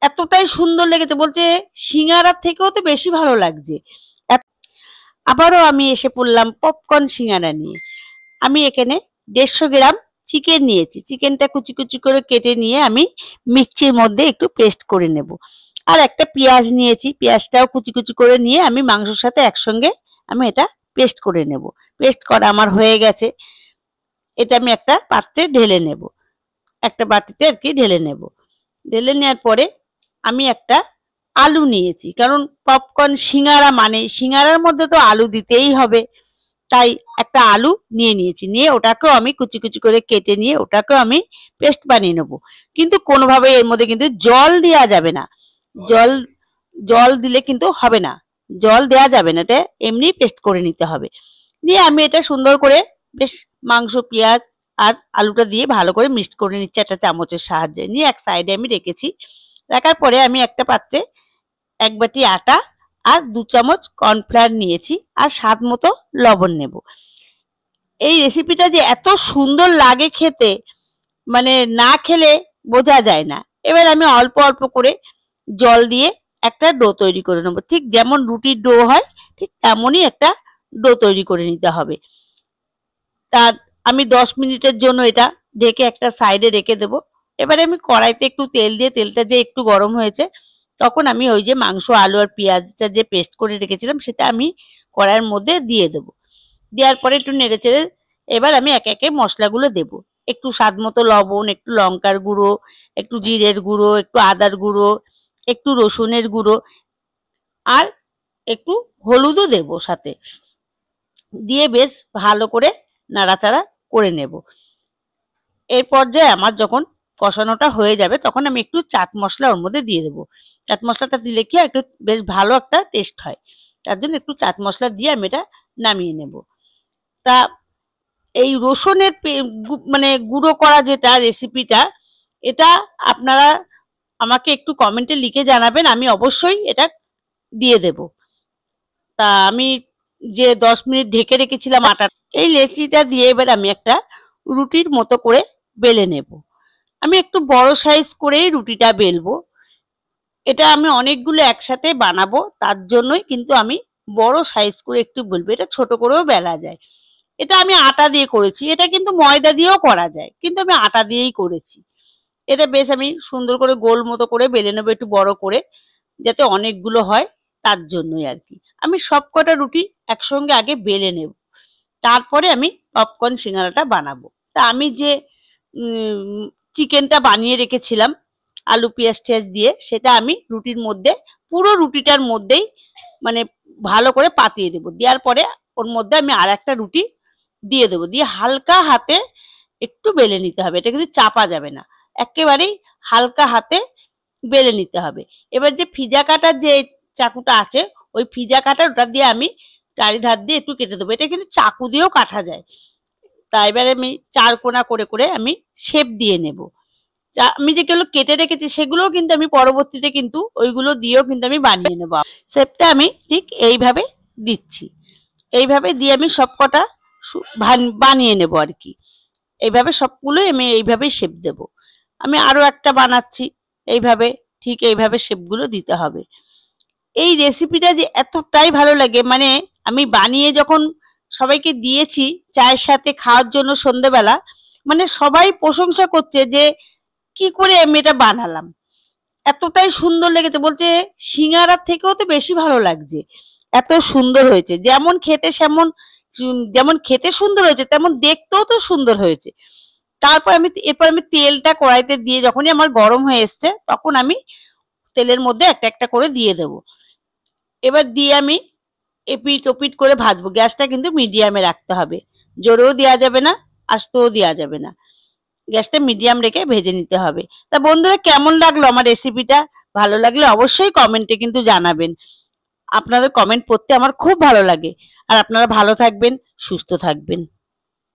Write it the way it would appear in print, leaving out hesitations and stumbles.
এতটাই সুন্দর লেগেছে, বলছে সিঙ্গারার থেকেও তো বেশি ভালো লাগছে। আবারও আমি এসে পড়লাম পপকর্ন সিঙ্গারা নিয়ে। আমি এখানে 150 গ্রাম চিকেন নিয়েছি। চিকেনটা কুচি কুচি করে কেটে নিয়ে আমি মিক্সির মধ্যে একটু পেস্ট করে নেব। আর একটা পেঁয়াজ নিয়েছি, পেঁয়াজটাও কুচি কুচি করে নিয়ে আমি মাংসের সাথে একসঙ্গে আমি এটা পেস্ট করে নেব। পেস্ট করা আমার হয়ে গেছে। এটা আমি একটা পাত্রে ঢেলে নেব, একটা বাটিতে আর কি ঢেলে নেব। ঢেলে নেওয়ার পরে আমি একটা আলু নিয়েছি, কারণ পপকর্ন সিঙ্গারা মানে সিঙ্গারার মধ্যে তো আলু দিতেই হবে। তাই একটা আলু নিয়েছি, নিয়ে ওটাকেও আমি কুচি কুচি করে কেটে নিয়ে ওটাকেও আমি পেস্ট বানিয়ে নেব। কিন্তু কোনোভাবে এর মধ্যে কিন্তু জল দেওয়া যাবে না। জল জল দিলে কিন্তু হবে না, জল দেওয়া যাবে না, এটা এমনি পেস্ট করে নিতে হবে। দিয়ে আমি এটা সুন্দর করে বেশ মাংস, পেঁয়াজ আর আলুটা দিয়ে ভালো করে মিক্সড করে নিচ্ছি একটা চামচের সাহায্যে। নিয়ে এক সাইডে আমি রেখেছি। রাখার পরে আমি একটা পাত্রে 1 বাটি আটা আর 2 চামচ কর্নফ্লাওয়ার নিয়েছি, আর স্বাদ মতো লবণ নেব। এই রেসিপিটা যে এত সুন্দর লাগে খেতে, মানে না খেলে বোঝা যায় না। এবার আমি অল্প অল্প করে জল দিয়ে একটা ডো তৈরি করে নেবো, ঠিক যেমন রুটির ডো হয় ঠিক তেমনই একটা ডো তৈরি করে নিতে হবে। তার আমি 10 মিনিটের জন্য এটা ঢেকে একটা সাইডে রেখে দেবো। এবারে আমি কড়াইতে একটু তেল দিয়ে, তেলটা যে একটু গরম হয়েছে তখন আমি ওই যে মাংস, আলু আর পেঁয়াজটা যে পেস্ট করে রেখেছিলাম সেটা আমি কড়াইয়ের মধ্যে দিয়ে দেবো। দেওয়ার পরে একটু নেড়েচেড়ে এবার আমি একে একে মশলাগুলো দেব। একটু স্বাদ মতো লবণ, একটু লঙ্কার গুঁড়ো, একটু জিরের গুঁড়ো, একটু আদার গুঁড়ো, একটু রসুনের গুঁড়ো আর একটু হলুদও দেব সাথে। দিয়ে বেশ ভালো করে নাড়াচাড়া করে নেব। এই পর্যায়ে আমার যখন কষানোটা হয়ে যাবে তখন আমি একটু চাট মশলা ওর মধ্যে দিয়ে দেবো। চাট মশলাটা দিলে কি একটু বেশ ভালো একটা টেস্ট হয়, তার জন্য একটু চাট মশলা দিয়ে আমি এটা নামিয়ে নেব। তা এই রসুনের মানে গুঁড়ো করা যেটা রেসিপিটা, এটা আপনারা আমাকে একটু কমেন্টে লিখে জানাবেন, আমি অবশ্যই এটা দিয়ে দেব। তা আমি যে 10 মিনিট ঢেকে রেখেছিলাম আটা, এই লেচিটা দিয়ে এবার আমি একটা রুটির মতো করে বেলে নেব। আমি একটু বড় সাইজ করেই রুটিটা বেলবো। এটা আমি অনেকগুলো একসাথে বানাবো, তার জন্যই কিন্তু আমি বড় সাইজ করে একটু বেলবো। এটা ছোট করেও বেলা যায়। এটা আমি আটা দিয়ে করেছি, এটা কিন্তু ময়দা দিয়েও করা যায়, কিন্তু আমি আটা দিয়েই করেছি। এটা বেশ আমি সুন্দর করে গোল মতো করে বেলে নেবো, একটু বড় করে, যাতে অনেকগুলো হয়, তার জন্যই আর কি। আমি সবকটা রুটি একসঙ্গে আগে বেলে নেব, তারপরে আমি পপকর্ন সিঙ্গারাটা বানাবো। তা আমি যে চিকেনটা বানিয়ে রেখেছিলাম আলু পেঁয়াজ টেয়াজ দিয়ে, সেটা আমি রুটির মধ্যে, পুরো রুটিটার মধ্যেই মানে ভালো করে পাতিয়ে দেবো। দেওয়ার পরে ওর মধ্যে আমি আর একটা রুটি দিয়ে দেবো, দিয়ে হালকা হাতে একটু বেলে নিতে হবে। এটা কিন্তু চাপা যাবে না, একেবারেই হালকা হাতে বেলে নিতে হবে। এবার যে ফিজা কাটার যে চাকুটা আছে, ওই ফিজা কাটার ওটা দিয়ে আমি চারিধার দিয়ে একটু কেটে দেবো। এটা কিন্তু চাকু দিয়েও কাটা যায়। তা এবারে আমি 4 কোনা করে করে আমি শেপ দিয়ে নেব। আমি যেগুলো কেটে রেখেছি সেগুলোও কিন্তু আমি পরবর্তীতে কিন্তু ওইগুলো দিয়েও কিন্তু আমি বানিয়ে নেব। শেপটা আমি ঠিক এইভাবে দিচ্ছি, এইভাবে দিয়ে আমি সবকটা বানিয়ে নেব আর কি। এইভাবে সবগুলোই আমি এইভাবেই শেপ দেব। আমি আরো একটা বানাচ্ছি এইভাবে, ঠিক এইভাবে শেপগুলো দিতে হবে। এই রেসিপিটা যে এতটাই ভালো লাগে, মানে আমি বানিয়ে যখন সবাইকে দিয়েছি চায়ের সাথে খাওয়ার জন্য সন্ধ্যেবেলা, মানে সবাই প্রশংসা করছে যে কি করে আমি এটা বানালাম, এতটাই সুন্দর লেগেছে, বলছে সিঙ্গারার থেকেও তো বেশি ভালো লাগছে, এত সুন্দর হয়েছে। যেমন খেতে সেমন, যেমন খেতে সুন্দর হয়েছে তেমন দেখতেও তো সুন্দর হয়েছে। তারপর এরপর আমি তেলটা কড়াইতে দিয়ে যখনই আমার গরম হয়ে এসছে তখন আমি তেলের মধ্যে একটা একটা করে দিয়ে দেব। এবার দিয়ে আমি এপিট ওপিট করে ভাজবো। গ্যাসটা কিন্তু মিডিয়ামে রাখতে হবে, জোরেও দেওয়া যাবে না, আস্তেও দেওয়া যাবে না। গ্যাসটা মিডিয়াম রেখে ভেজে নিতে হবে। তা বন্ধুরা, কেমন লাগলো আমার রেসিপিটা? ভালো লাগলে অবশ্যই কমেন্টে কিন্তু জানাবেন। আপনাদের কমেন্ট পড়তে আমার খুব ভালো লাগে। আর আপনারা ভালো থাকবেন, সুস্থ থাকবেন।